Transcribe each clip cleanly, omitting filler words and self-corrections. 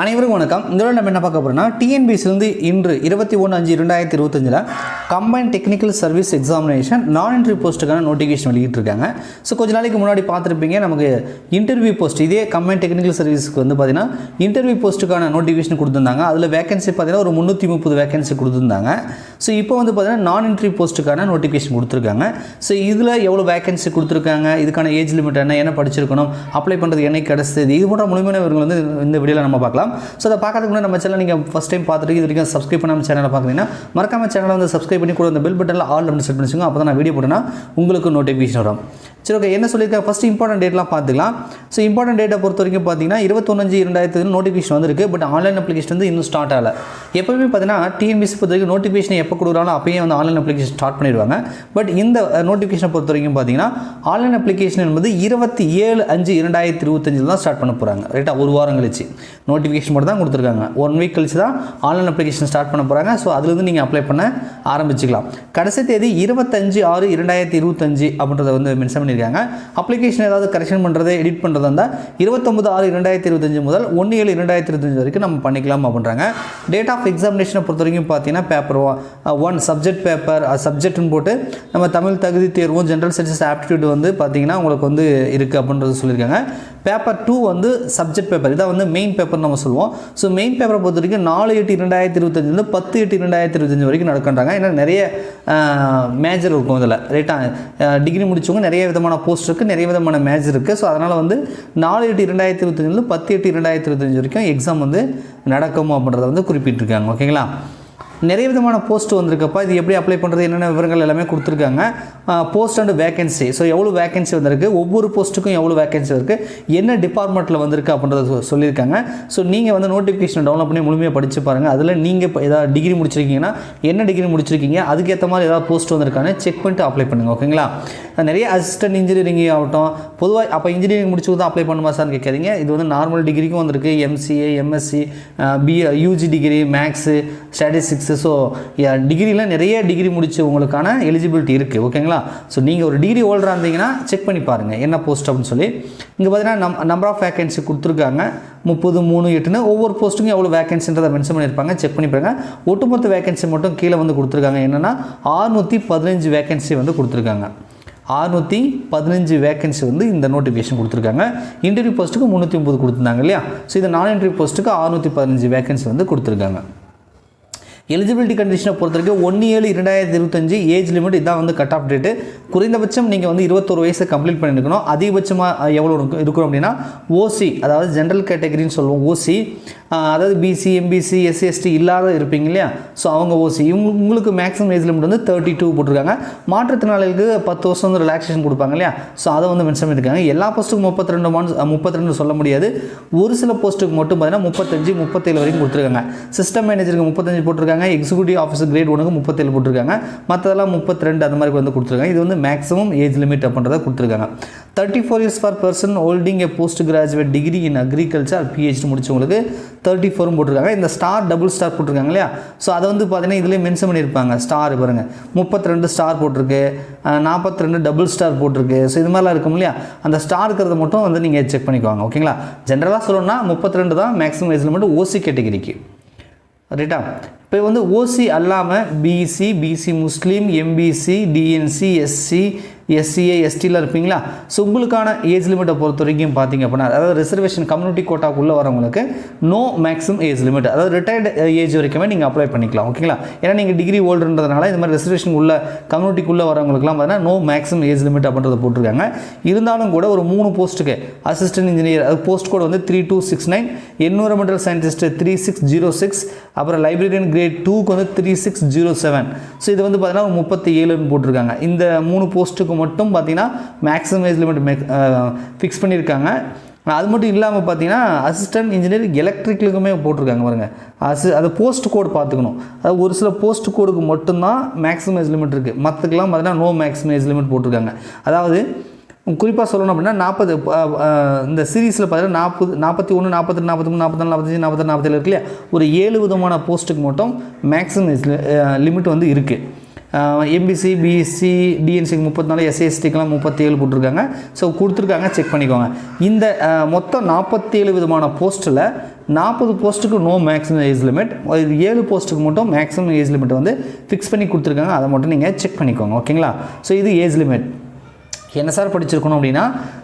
அனைவருக்கும் வணக்கம். இந்த நம்ம என்ன பார்க்க போகிறோம்னா டிஎன்பிஎஸ்சிலேருந்து இன்று 21/5/2025 கம்பைன் டெக்னிக்கல் சர்வீஸ் எக்ஸாமினேஷன் நான் என்ட்ரி போஸ்ட்டுக்கான நோட்டிஃபிகேஷன் வெளியிட்டிருக்காங்க. ஸோ கொஞ்ச நாளைக்கு முன்னாடி பார்த்துருப்பீங்க, நமக்கு இன்டர்வியூ போஸ்ட் இதே கம்பைன் டெக்னிக்கல் சர்வீஸ்க்கு வந்து பார்த்தீங்கன்னா இன்டர்வியூ போஸ்ட்டுக்கான நோட்டிஃபிகேஷன் கொடுத்துருந்தாங்க. அதில் வேகன்சி பார்த்தீங்கன்னா ஒரு 330 வேகன்சி கொடுத்துருந்தாங்க. ஸோ இப்போ வந்து பார்த்தீங்கன்னா நான் என்ட்ரி போஸ்ட்டுக்கான நோட்டிஃபிகேஷன் கொடுத்துருக்காங்க. ஸோ இதில் எவ்வளோ வேகன்சி கொடுத்துருக்காங்க, இதுக்கான ஏஜ் லிமிட் என்ன படிச்சிருக்கணும், அப்ளை பண்ணுறது என்னைக்கு கிடச்சிது, இது போன்ற முழுமையான விவரங்கள் வந்து இந்த வீடியோவில் நம்ம பார்க்கலாம். ஸோ அதை பார்க்கறதுக்கு முன்னாடி நம்ம சேனல் நீங்கள் ஃபஸ்ட் டைம் பார்த்துட்டு இது வரைக்கும் சப்ஸ்கிரைப் பண்ணாமல் சேனலை பார்க்குறீங்கன்னா மறக்காம சேனலை வந்து சப்ஸ்கிரைப் பண்ணி கூட அந்த பெல் பட்டனில் ஆல் அப்படின்னு செட் பண்ணிச்சுங்க. அப்போ தான் நான் வீடியோ போட்டேன்னா உங்களுக்கு நோட்டிஃபிகேஷன் வரும். சரி, ஓகே, என்ன சொல்லியிருக்காங்க ஃபஸ்ட்டு இம்பார்ட்டன்ட் டேட்லாம் பார்த்துக்கலாம். ஸோ இம்பார்ட்டன்ட் டேட்டை பொறுத்த வரைக்கும் பார்த்தீங்கன்னா 21/5/2025 நோட்டிஃபிகேஷன் வந்துருக்கு. பட் ஆன்லைன் அப்ளிகேஷன் வந்து இன்னும் ஸ்டார்ட் ஆகலை. எப்போவுமே பார்த்தீங்கன்னா டிஎன்பிஎஸ்சி பொறுத்த வரைக்கும் நோட்டிஃபிகேஷன் எப்போ கொடுக்குறாலும் அப்பயே வந்து ஆன்லைன் அப்ளிகேஷன் ஸ்டார்ட் பண்ணிடுவாங்க. பட் இந்த நோட்டிஃபிகேஷனை பொறுத்த வரைக்கும் பார்த்தீங்கன்னா ஆன்லைன் அப்ளிகேஷன் என்பது 27/5/2025 தான் ஸ்டார்ட் பண்ண போகிறாங்க. ரைட்டாக ஒரு வாரம் கழிச்சு நோட்டிஃபிகேஷன் மட்டும் தான் கொடுத்துருக்காங்க. 1 வீக் கழிச்சு தான் ஆன்லைன் அப்ளிகேஷன் ஸ்டார்ட் பண்ண போகிறாங்க. ஸோ அதுலேருந்து நீங்கள் அப்ளை பண்ண ஆரம்பிச்சிக்கலாம். கடைசி தேதி 25/6/2025 அப்படின்றத வந்து மென்ஷன் பண்ணியிருக்காங்க. அப்ளிகேஷன் ஏதாவது கரெக்ஷன் பண்ணுறது எடிட் பண்ணுறதா இருந்தால் 29/6/2025 முதல் 1/7/2025 வரைக்கும் நம்ம பண்ணிக்கலாம் அப்படின்றாங்க. டேட் ஆஃப் எக்ஸாமினேஷனை பொறுத்த வரைக்கும் பார்த்தீங்கன்னா பேப்பர் 1 சப்ஜெக்ட் பேப்பர் சப்ஜெக்ட்னு போட்டு நம்ம தமிழ் தகுதி தேர்வும் ஜென்ரல் சயின்சஸ் ஆப்டிடியூட் வந்து பார்த்தீங்கன்னா உங்களுக்கு வந்து இருக்குது அப்படின்றது சொல்லியிருக்காங்க. பேப்பர் 2 வந்து சப்ஜெக்ட் பேப்பர், இதான் வந்து மெயின் பேப்பர் நம்ம சொல்லுவோம். ஸோ மெயின் பேப்பரை பொறுத்த வரைக்கும் 4/8/2025 10/8/2025 வரைக்கும் நடக்கின்றாங்க. ஏன்னா நிறைய மேஜர் இருக்கும் இதில். ரைட்டாக டிகிரி முடிச்சவங்க நிறைய விதமான போஸ்ட் இருக்குது, நிறைய விதமான மேஜர் இருக்குது. ஸோ அதனால் வந்து 4/8/2025 10/8/2025 வரைக்கும் எக்ஸாம் வந்து நடக்கும் அப்படின்றத வந்து குறிப்பிட்டிருக்காங்க. ஓகேங்களா, நிறைய விதமான போஸ்ட் வந்திருக்கப்பா, இது எப்படி அப்ளை பண்ணுறது என்னென்ன விவரங்கள் எல்லாமே கொடுத்துருக்காங்க. போஸ்ட் அண்ட் வேகன்சி, ஸோ எவ்வளோ வேகன்சி வந்திருக்கு, ஒவ்வொரு போஸ்ட்டுக்கும் எவ்வளோ வேகன்சி இருக்குது, என்ன டிபார்ட்மெண்ட்டில் வந்திருக்கு அப்படின்றத சொல்லியிருக்காங்க. ஸோ நீங்கள் வந்து நோட்டிஃபிகேஷன் டவுன்லோட் பண்ணி முழுமையாக படித்து பாருங்கள். அதில் நீங்கள் இப்போ ஏதாவது டிகிரி முடிச்சிருக்கீங்கன்னா என்ன டிகிரி முடிச்சிருக்கீங்க, அதுக்கேற்ற மாதிரி ஏதாவது போஸ்ட் வந்திருக்கான்னு செக் பண்ணிட்டு அப்ளை பண்ணுங்கள். ஓகேங்களா, நிறைய அசிஸ்டன்ட் இன்ஜினியரிங் ஆகட்டும், பொதுவாக அப்போ இன்ஜினியரிங் முடிச்சு தான் அப்ளை பண்ணுமா சார்னு கேட்காதீங்க. இது வந்து நார்மல் டிகிரிக்கும் வந்திருக்கு, MCA MSc UG degree maths statistics. So டிகிரியில் நிறைய டிகிரி முடிச்சவங்களுக்கான எலிஜிபிலிட்டி இருக்குது. ஓகேங்களா, ஸோ நீங்கள் ஒரு டிகிரி ஹோல்டராக இருந்தீங்கன்னா செக் பண்ணி பாருங்கள் என்ன போஸ்ட் அப்படின்னு சொல்லி. இங்கே பார்த்தீங்கன்னா நம்பர் ஆஃப் வேகன்சி கொடுத்துருக்காங்க 30, 3, 8ன்னு ஒவ்வொரு போஸ்ட்டுக்கும் எவ்வளோ வேகன்சின்றதை மென்ஷன் பண்ணியிருப்பாங்க. செக் பண்ணி பாருங்கள். ஒட்டுமொத்த வேகன்சி மட்டும் கீழே வந்து கொடுத்துருக்காங்க. என்னென்னா 615 வேகன்சி வந்து கொடுத்துருக்காங்க. 615 வேகன்சி வந்து இந்த நோட்டிஃபிகேஷன் கொடுத்துருக்காங்க. இன்டர்வியூ போஸ்ட்டுக்கு 330 கொடுத்துருந்தாங்க இல்லையா. ஸோ இந்த நான் இன்டர்வியூ போஸ்ட்டுக்கு 615 வேகன்சி வந்து கொடுத்துருக்காங்க. எலிஜிபிலிட்டி கண்டிஷனை பொறுத்த வரைக்கும் 1/7/2025 ஏஜ் லிமிட் இதான் வந்து கட் ஆஃப் டேட்டு. குறைந்தபட்சம் நீங்கள் வந்து 21 வயசு கம்ப்ளீட் பண்ணியிருக்கணும். அதிகபட்சமாக எவ்வளோ இருக்கும் அப்படின்னா ஓசி, அதாவது ஜென்ரல் கேட்டகரின்னு சொல்லுவோம். ஓசி அதாவது பிசி எம்பிசி எஸ்சி எஸ்டி இல்லாத இருப்பீங்க இல்லையா. ஸோ அவங்க ஓசி. உங்களுக்கு மேக்ஸிமம் ஏஜ் லிமிட் வந்து 32 போட்டிருக்காங்க. மாற்றுத்திறனாளிகளுக்கு 10 வருஷம் வந்து ரிலாக்ஸேஷன் கொடுப்பாங்க இல்லையா. ஸோ அதை வந்து மென்ஷன் பண்ணியிருக்காங்க. எல்லா போஸ்ட்டுக்கும் 32 சொல்ல முடியாது. ஒரு சில போஸ்ட்டுக்கு மட்டும் பார்த்தீங்கன்னா 35, 37 வரைக்கும் கொடுத்துருக்காங்க. சிஸ்டம் மேனேஜருக்கு 35 போட்டிருக்காங்க. எக்ஸிக்யூட்டிவ் ஆஃபீஸர் கிரேட் 1க்கு 37 போட்டிருக்காங்க. மற்றதெல்லாம் 32 அந்த மாதிரி வந்து கொடுத்துருக்காங்க. இது வந்து மேக்ஸிமம் ஏஜ் லிமிட் அப்படின்றத கொடுத்துருக்காங்க. 34 years for person holding a post graduate degree in agriculture PhD முடிச்சவங்களுக்கு 34 போட்டிருக்காங்க. இந்த ஸ்டார் டபுள் ஸ்டார் போட்டிருக்காங்க இல்லையா. ஸோ அதை வந்து பார்த்தீங்கன்னா இதிலே மென்ஷன் பண்ணியிருப்பாங்க. ஸ்டார் பாருங்கள் 32 ஸ்டார் போட்டிருக்கு, 42 டபுள் ஸ்டார் போட்டிருக்கு. ஸோ இது மாதிரிலாம் இருக்கும் இல்லையா. அந்த ஸ்டார் இருக்கிறத மட்டும் வந்து நீங்கள் செக் பண்ணிக்குவாங்க. ஓகேங்களா, ஜென்ரலாக சொல்லணும்னா 32 தான் மேக்ஸிமம் ஏஜ் லிமிட் ஓசி கேட்டகிரிக்கு. ரைட்டா, இப்போ வந்து ஓசி அல்லாமல் பிசி, பிசி முஸ்லீம், எம்பிசி, டிஎன்சி, எஸ்சி, எஸ்சிஏ, எஸ்டியில் இருப்பீங்களா. ஸோ உங்களுக்கான ஏஜ் லிமிட்டை பொறுத்த வரைக்கும் பார்த்தீங்க அப்படின்னா, அதாவது ரிசர்வேஷன் கம்யூனிட்டி கோட்டாக்குள்ளே வரவங்களுக்கு நோ மேக்ஸிமம் ஏஜ் லிமிட், அதாவது ரிட்டையர்டு ஏஜ் வரைக்குமே நீங்கள் அப்ளை பண்ணிக்கலாம். ஓகேங்களா, ஏன்னா நீங்கள் டிகிரி ஹோல்டர்ன்றதுனால இந்த மாதிரி ரிசர்வேஷன் உள்ள கம்யூனிட்டிக்குள்ளே வரவங்களுக்குலாம் பார்த்தீங்கன்னா நோ மேக்ஸிமம் ஏஜ் லிமிட் அப்படின்றத போட்டிருக்காங்க. இருந்தாலும் கூட ஒரு 3 போஸ்ட்டுக்கு அசிஸ்டன்ட் இன்ஜினியர், அது போஸ்ட் கோட் வந்து 3269, என்விரான்மெண்டல் சயின்டிஸ்ட் 3606, அப்புறம் லைப்ரரியன் கிரேட் 2க்கு வந்து 3607. ஸோ இது வந்து பார்த்தீங்கன்னா 37ன்னு போட்டிருக்காங்க. இந்த 3 போஸ்ட்டுக்கு மட்டும் பார்த்தீங்கன்னா மேக்ஸிமம் ஏஜ் லிமிட் ஃபிக்ஸ் பண்ணியிருக்காங்க. அது மட்டும் இல்லாமல் பார்த்தீங்கன்னா அசிஸ்டன்ட் இன்ஜினியர் எலக்ட்ரிக்கலுக்குமே போட்டிருக்காங்க பாருங்கள். அது போஸ்ட் கோட் பார்த்துக்கணும். அதாவது ஒரு சில போஸ்ட் கோடுக்கு மட்டும்தான் மேக்ஸிமம் ஏஜ் லிமிட் இருக்குது. மற்றதுக்கெல்லாம் பார்த்தீங்கன்னா நோ மேக்ஸிமம் ஏஜ் லிமிட் போட்டிருக்காங்க. அதாவது குறிப்பாக சொல்லணும் அப்படின்னா 40 இந்த சீரீஸில் பார்த்தீங்கன்னா 40, 41, 42, 43, 44, 45, 46, 47 இருக்கு இல்லையா. ஒரு 7 விதமான போஸ்ட்டுக்கு மட்டும் மேக்ஸிமம் லிமிட் வந்து இருக்குது. எம்பிசி பிஎஸ்சி டிஎன்சிக்கு 34, எஸ்சிஎஸ்டிக்கெலாம் 37 போட்டிருக்காங்க. ஸோ கொடுத்துருக்காங்க, செக் பண்ணிக்கோங்க. இந்த மொத்தம் 47 விதமான போஸ்ட்டில் 40 போஸ்ட்டுக்கு நோ மேக்ஸிமம் ஏஜ் லிமிட், 7 போஸ்ட்டுக்கு மட்டும் மேக்ஸிமம் ஏஜ் லிமிட் வந்து ஃபிக்ஸ் பண்ணி கொடுத்துருக்காங்க. அதை மட்டும் நீங்கள் செக் பண்ணிக்கோங்க. ஓகேங்களா? ஸோ இது ஏஜ் லிமிட். என்ன சார் படிச்சிருக்கணும் அப்படின்னா,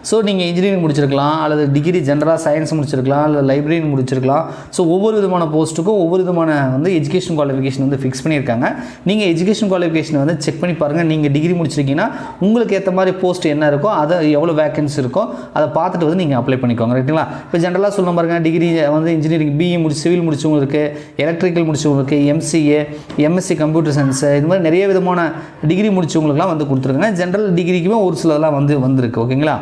ஸோ நீங்கள் இன்ஜினியரிங் முடிச்சிருக்கலாம், அல்லது டிகிரி ஜென்ரலாக சயின்ஸ் முடிச்சிருக்கலாம், அல்லது லைப்ரரி முடிச்சிருக்கலாம். ஸோ ஒவ்வொரு விதமான போஸ்ட்டுக்கும் ஒவ்வொரு விதமான வந்து எஜுகேஷன் குவாலிஃபிகேஷன் வந்து ஃபிக்ஸ் பண்ணியிருக்காங்க. நீங்கள் எஜுகேஷன் குவாலிஃபிகேஷன் வந்து செக் பண்ணி பாருங்கள். நீங்கள் டிகிரி முடிச்சிருக்கீங்கன்னா உங்களுக்கு ஏற்ற மாதிரி போஸ்ட் என்ன இருக்கோ, அதை எவ்வளோ வேகன்சி இருக்கோ அதை பார்த்துட்டு வந்து நீங்கள் அப்ளை பண்ணிக்கோங்க. ரைட்டுங்களா? இப்போ ஜென்ரலாக சொல்ல பாருங்கள், டிகிரி வந்து இன்ஜினியரிங் பிஇ முடிச்சு சிவில் முடிச்சவங்களுக்கு, எலக்ட்ரிக்கல் முடிச்சவங்களுக்கு, எம்சிஏ, எம்எஸ்சி கம்ப்யூட்டர் சயின்ஸ், இது மாதிரி நிறைய விதமான டிகிரி முடிச்சவங்களுக்குலாம் வந்து கொடுத்துருக்காங்க. ஜென்ரல் டிகிரிக்குமே ஒரு சில வந்திருக்கு. ஓகேங்களா?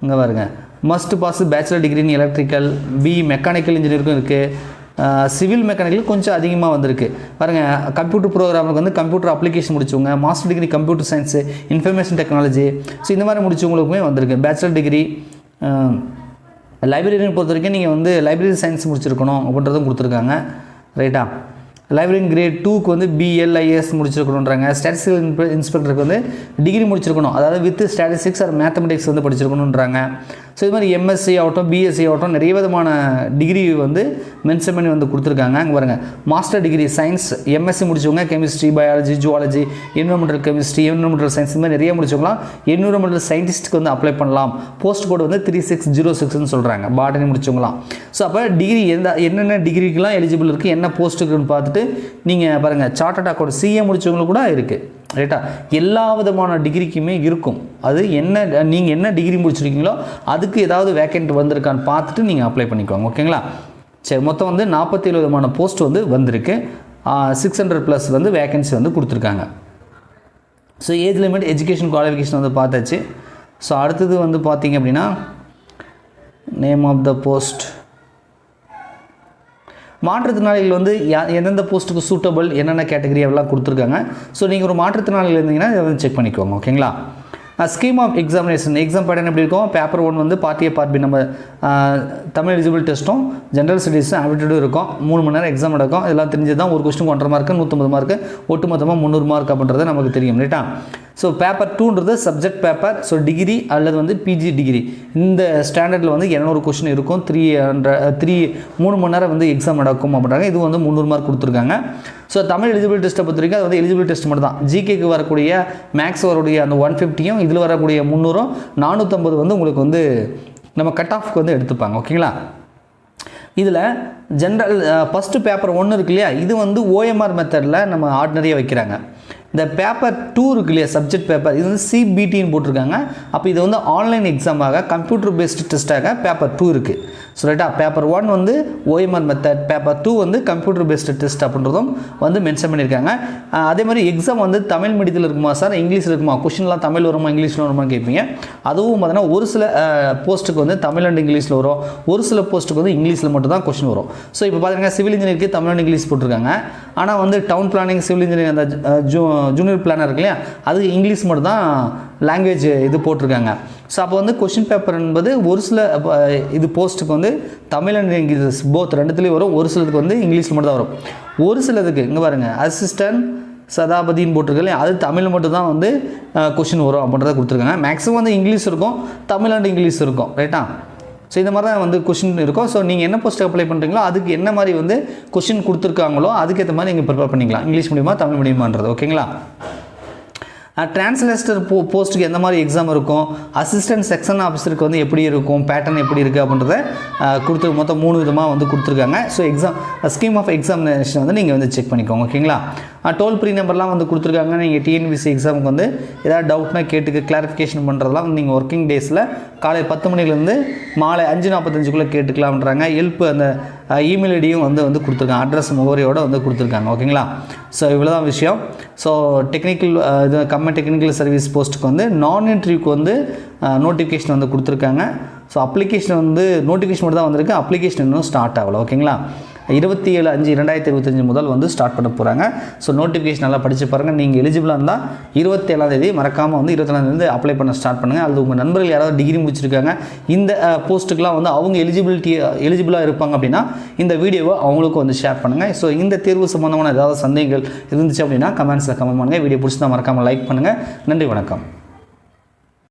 இங்கே பாருங்க, must pass bachelor degree in electrical, mechanical இன்ஜினியருக்கும் இருக்குது, சிவில் மெக்கானிக்கல் கொஞ்சம் அதிகமாக வந்திருக்கு. பாருங்கள், கம்ப்யூட்டர் ப்ரோக்ராமுக்கு வந்து கம்ப்யூட்டர் அப்ளிகேஷன் முடிச்சவங்க, master degree computer science, information technology, so இந்த மாதிரி முடிச்சவங்களுக்குமே வந்திருக்கு. பேச்சுலர் டிகிரி லைப்ரரின்னு பொறுத்த வரைக்கும் நீங்கள் வந்து லைப்ரரி சயின்ஸ் முடிச்சிருக்கணும் அப்படின்றதும் கொடுத்துருக்காங்க. ரைட்டா? லைப்ரரி கிரேட் 2க்கு வந்து பிஎல்ஐஎஸ் முடிச்சிருக்கணுன்றாங்க. ஸ்டாட்டிஸ்டிக்கல் இன்ஸ்பெக்டருக்கு வந்து டிகிரி முடிச்சிருக்கணும், அதாவது வித் ஸ்டாட்டிஸ்டிக்ஸ் ஆர் மேத்தமெட்டிக்ஸ் வந்து படிச்சிருக்கணுன்றாங்க. ஸோ இது மாதிரி எம்எஸ்சி ஆகட்டும், பிஎஸ்சி ஆகட்டும், நிறைய விதமான டிகிரி வந்து மென்ஷன் பண்ணி வந்து கொடுத்துருக்காங்க. அங்கே பாருங்கள், மாஸ்டர் டிகிரி சயின்ஸ் எம்எஸ்சி முடிச்சவங்க chemistry, biology, zoology, environmental chemistry, environmental science, இந்த மாதிரி நிறைய முடிச்சவங்களாம் என்விரான்மெண்டல் சயின்டிஸ்ட்டுக்கு வந்து அப்ளை பண்ணலாம். போஸ்ட் கோட் வந்து 3606ன்னு சொல்கிறாங்க, பாட்டனி முடிச்சவங்களாம். ஸோ அப்போ டிகிரி என்னென்ன டிகிரிக்கெலாம் எலிஜிபிள் இருக்குது, என்ன போஸ்ட்டுக்குன்னு பார்த்துட்டு நீங்கள் பாருங்கள். சார்ட்டர்ட் அக்கௌண்ட் சிஏ முடிச்சவங்களுக்கு கூட இருக்குது. ரைட்டா? எல்லா விதமான டிகிரிக்குமே இருக்கும். அது என்ன, நீங்கள் என்ன டிகிரி முடிச்சிருக்கீங்களோ அதுக்கு ஏதாவது வேக்கண்ட் வந்திருக்கான்னு பார்த்துட்டு நீங்கள் அப்ளை பண்ணிக்கோங்க. ஓகேங்களா? சரி, மொத்தம் வந்து 47 விதமான போஸ்ட் வந்து வந்திருக்கு. 600+ வந்து வேக்கன்சி வந்து கொடுத்துருக்காங்க. So age limit, education qualification வந்து பார்த்தாச்சு. ஸோ அடுத்தது வந்து பார்த்தீங்க அப்படின்னா நேம் ஆஃப் த போஸ்ட். மாற்றுத்திறனாளிகள் வந்து எந்தெந்த போஸ்ட்டுக்கு சூட்டபிள், என்னென்ன கேட்டகரி எல்லாம் கொடுத்துருக்காங்க. ஸோ நீங்கள் ஒரு மாற்றுத்திறனாளிகள் இருந்தீங்கன்னா இதை வந்து செக் பண்ணிக்கோங்க. ஓகேங்களா? Scheme of examination, exam pattern எப்படி இருக்கும்? பேப்பர் 1 வந்து பார்ட் A பார்ட் B, நம்ம தமிழ் எலிஜிபிள் டெஸ்ட்டும் ஜென்ரல் ஸ்டடீஸும் ஆப்டிடியூடும் இருக்கும். 3 மணி நேரம் எக்ஸாம் நடக்கும். இதெல்லாம் தெரிஞ்சு தான் ஒரு கொஸ்டின் 1.5 மார்க்கு, 150 மார்க்கு, ஒட்டுமொத்தமாக 300 மார்க் அப்படின்றது நமக்கு தெரியும். ரைட்டா? ஸோ பேப்பர் 2ன்றது சப்ஜெக்ட் பேப்பர். ஸோ டிகிரி அல்லது வந்து பிஜி டிகிரி இந்த ஸ்டாண்டர்டில் வந்து 200 கொஸ்டின் இருக்கும். 3 மணி நேரம் வந்து எக்ஸாம் நடக்கும் அப்படின்றாங்க. இது வந்து 300 மார்க் கொடுத்துருக்காங்க. ஸோ தமிழ் எலிஜிபிள் டெஸ்ட்டை பொறுத்த வரைக்கும் அது வந்து எலிஜிபிள் டெஸ்ட் மட்டும் தான். ஜிகேக்கு வரக்கூடிய மேக்ஸ் வரக்கூடிய அந்த 150யும் இதில் வரக்கூடிய 300ம் 450 வந்து உங்களுக்கு வந்து நம்ம கட் ஆஃப்க்கு வந்து எடுத்துப்பாங்க. ஓகேங்களா? இதில் ஜென்ரல் ஃபஸ்ட்டு பேப்பர் 1 இருக்கு இல்லையா, இது வந்து ஓஎம்ஆர் மெத்தடில் நம்ம ஆர்டினரியாக வைக்கிறாங்க. இந்த பேப்பர் 2 இருக்கு இல்லையா, சப்ஜெக்ட் பேப்பர், இது வந்து சிபிடின்னு போட்டிருக்காங்க. அப்போ இது வந்து ஆன்லைன் எக்ஸாமாக கம்ப்யூட்டர் பேஸ்டு டெஸ்ட்டாக பேப்பர் 2 இருக்குது. ஸோ ரைட்டா? பேப்பர் 1 வந்து ஓஎம்ஆர் மெத்தட், பேப்பர் 2 வந்து கம்ப்யூட்டர் பேஸ்டு டெஸ்ட் அப்படின்றதும் வந்து மென்ஷன் பண்ணியிருக்காங்க. அதே மாதிரி எக்ஸாம் வந்து தமிழ் மீடியத்தில் இருக்குமா சார், இங்கிலீஷில் இருக்குமா, கொஷின்லாம் தமிழ் வருமா இங்கிலீஷில் வருமா கேட்பீங்க. அதுவும் பார்த்தீங்கன்னா ஒரு சில போஸ்ட்டுக்கு வந்து தமிழ் அண்ட் இங்கிலீஷில் வரும், ஒரு சில போஸ்ட்டுக்கு வந்து இங்கிலீஷில் மட்டும் தான் கொஷின் வரும். ஸோ இப்போ பார்த்தீங்கன்னா சிவில் இன்ஜினியருக்கு தமிழ் அண்ட் இங்கிலீஷ் போட்டிருக்காங்க. ஆனால் வந்து டவுன் பிளானிங், சிவில் இன்ஜினியரிங், அந்த ஜூனியர் பிளானர் இருக்கு இல்லையா, அது இங்கிலீஷ் மட்டும் தான் லாங்குவேஜ் இது போட்டிருக்காங்க. ஸோ அப்போ வந்து கொஷின் பேப்பர் என்பது ஒரு சில இது போஸ்ட்டுக்கு வந்து தமிழ் அண்ட் இங்கிலீஷ் போத் ரெண்டுத்துலேயும் வரும். ஒரு சிலதுக்கு வந்து இங்கிலீஷில் மட்டும் தான் வரும். ஒரு சிலதுக்கு இங்கே பாருங்கள், அசிஸ்டன்ட் சதாபதின்னு போட்டிருக்கல, அது தமிழ் மட்டும் தான் வந்து கொஷின் வரும் அப்படின்றத கொடுத்துருக்காங்க. மேக்ஸிமம் வந்து இங்கிலீஷ் இருக்கும், தமிழ் அண்ட் இங்கிலீஷ் இருக்கும். ரைட்டா? ஸோ இந்த மாதிரி தான் வந்து கொஷின் இருக்கும். ஸோ நீங்கள் என்ன போஸ்ட்டு அப்ளை பண்ணுறீங்களோ அதுக்கு என்ன மாதிரி வந்து கொஷின் கொடுத்துருக்காங்களோ அதுக்கேற்ற மாதிரி நீங்கள் ப்ரிப்பேர் பண்ணிக்கலாம். இங்கிலீஷ் மீடியமாக தமிழ் மீடியமான்றது. ஓகேங்களா? டிரான்ஸ்லேட்டர் போஸ்ட்டுக்கு எந்த மாதிரி எக்ஸாம் இருக்கும், அசிஸ்டன்ட் செக்ஷன் ஆஃபீஸருக்கு வந்து எப்படி இருக்கும், பேட்டர்ன் எப்படி இருக்குது அப்படின்றத கொடுத்து மொத்தம் 3 விதமாக வந்து கொடுத்துருக்காங்க. So exam scheme of examination வந்து நீங்கள் வந்து செக் பண்ணிக்கோங்க. ஓகேங்களா? டோல் ஃப்ரீ நம்பர்லாம் வந்து கொடுத்துருக்காங்க. நீங்கள் டிஎன்பிசி எக்ஸாமுக்கு வந்து ஏதாவது டவுட்னா கேட்டுக்கு கிளாரிஃபிகேஷன் பண்ணுறதுலாம் வந்து நீங்கள் ஒர்க்கிங் டேஸில் காலை 10 மணிலேருந்து மாலை 5:45 கேட்டுக்கலாம்ன்றாங்க. ஹெல்ப் அந்த இமெயில் ஐடியும் வந்து கொடுத்துருக்காங்க, அட்ரஸ் முகவரியோடு வந்து கொடுத்துருக்காங்க. ஓகேங்களா? ஸோ இவ்வளோ தான் விஷயம். ஸோ டெக்னிக்கல் இது டெக்னிக்கல் சர்வீஸ் போஸ்ட்டுக்கு வந்து நான் இன்டர்வியூக்கு வந்து நோட்டிஃபிகேஷன் வந்து கொடுத்துருக்காங்க. ஸோ அப்ளிகேஷன் வந்து நோட்டிஃபிகேஷன் மட்டும் தான் வந்திருக்கு, அப்ளிகேஷன் இன்னும் ஸ்டார்ட் ஆகலை. ஓகேங்களா? 27/5/2025 முதல் வந்து ஸ்டார்ட் பண்ண போகிறாங்க. ஸோ நோட்டிஃபிகேஷன் நல்லா படித்து பாருங்கள். நீங்கள் எலிஜிபிளாக இருந்தால் 27ஆம் மறக்காமல் வந்து 24 அப்ளை பண்ண ஸ்டார்ட் பண்ணுங்கள். அது உங்கள் நண்பர்கள் யாராவது டிகிரி முடிச்சிருக்காங்க இந்த போஸ்ட்டுக்கெலாம் வந்து அவங்க எலிஜிபிளாக இருப்பாங்க அப்படின்னா இந்த வீடியோவை அவங்களுக்கு வந்து ஷேர் பண்ணுங்கள். ஸோ இந்த தேர்வு சம்பந்தமான ஏதாவது சந்தேகங்கள் இருந்துச்சு அப்படின்னா கமெண்ட்ஸில் கமெண்ட் பண்ணுங்கள். வீடியோ பிடிச்சிருந்தா மறக்காமல் லைக் பண்ணுங்கள். நன்றி, வணக்கம்.